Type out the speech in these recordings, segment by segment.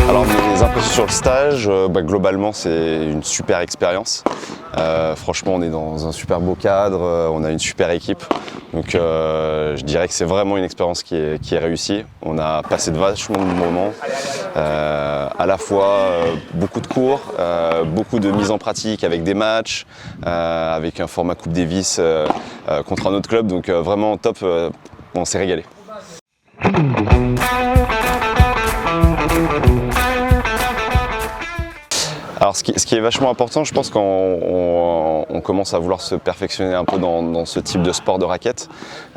Alors mes impressions sur le stage, globalement c'est une super expérience. Franchement on est dans un super beau cadre, on a une super équipe. Donc je dirais que c'est vraiment une expérience qui est réussie. On a passé de vachement de moments, à la fois beaucoup de cours, beaucoup de mise en pratique avec des matchs, avec un format Coupe Davis contre un autre club. Donc vraiment top, on s'est régalé. Alors ce qui est vachement important, je pense qu'on commence à vouloir se perfectionner un peu dans ce type de sport de raquette,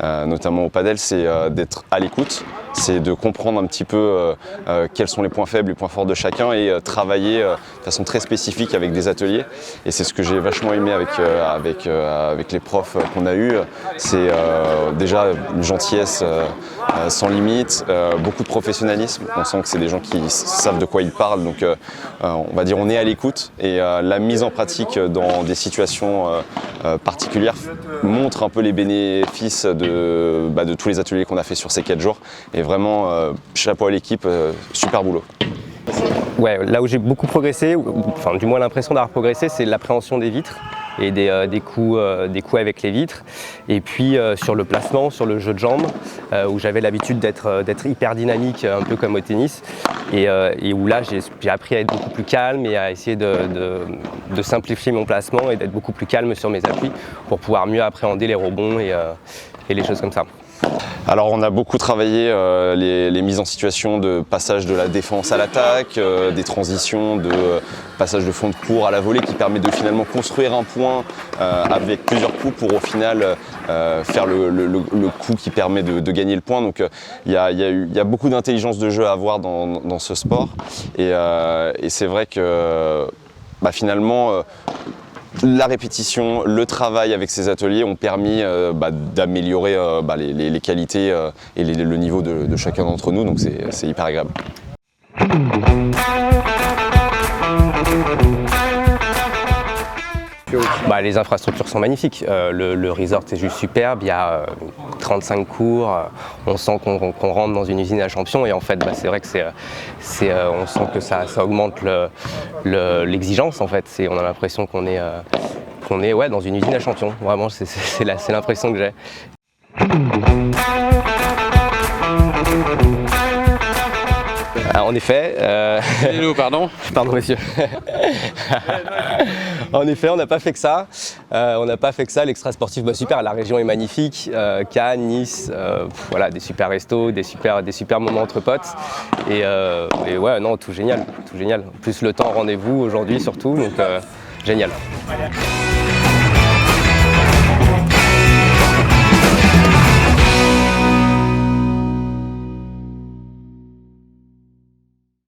notamment au padel, c'est d'être à l'écoute, c'est de comprendre un petit peu quels sont les points faibles, les points forts de chacun et travailler de façon très spécifique avec des ateliers. Et c'est ce que j'ai vachement aimé avec les profs qu'on a eus, c'est déjà une gentillesse sans limite, beaucoup de professionnalisme, on sent que c'est des gens qui savent de quoi ils parlent, donc on va dire on est à l'écoute et la mise en pratique dans des situations particulières montre un peu les bénéfices de tous les ateliers qu'on a fait sur ces 4 jours et vraiment chapeau à l'équipe, super boulot. Ouais, là où j'ai beaucoup progressé, enfin du moins l'impression d'avoir progressé, c'est l'appréhension des vitres et des coups avec les vitres. Et puis sur le placement, sur le jeu de jambes, où j'avais l'habitude d'être hyper dynamique, un peu comme au tennis. Et où là j'ai appris à être beaucoup plus calme et à essayer de simplifier mon placement et d'être beaucoup plus calme sur mes appuis pour pouvoir mieux appréhender les rebonds et les choses comme ça. Alors on a beaucoup travaillé les mises en situation de passage de la défense à l'attaque, des transitions, de passage de fond de cours à la volée qui permet de finalement construire un point avec plusieurs coups pour au final faire le coup qui permet de gagner le point. Donc il y a beaucoup d'intelligence de jeu à avoir dans ce sport et c'est vrai que finalement la répétition, le travail avec ces ateliers ont permis d'améliorer les qualités et le niveau de chacun d'entre nous, donc c'est hyper agréable. Les infrastructures sont magnifiques, le resort est juste superbe, il y a 35 cours, on sent qu'on rentre dans une usine à champions et en fait c'est vrai que on sent que ça augmente l'exigence en fait, on a l'impression qu'on est dans une usine à champions, vraiment c'est l'impression que j'ai. En effet, Hello, pardon. Pardon monsieur. En effet, on n'a pas fait que ça. L'extra sportif, super. La région est magnifique. Cannes, Nice, voilà, des super restos, des super moments entre potes. Et ouais, non, tout génial, tout génial. En plus le temps rendez-vous aujourd'hui surtout, donc génial.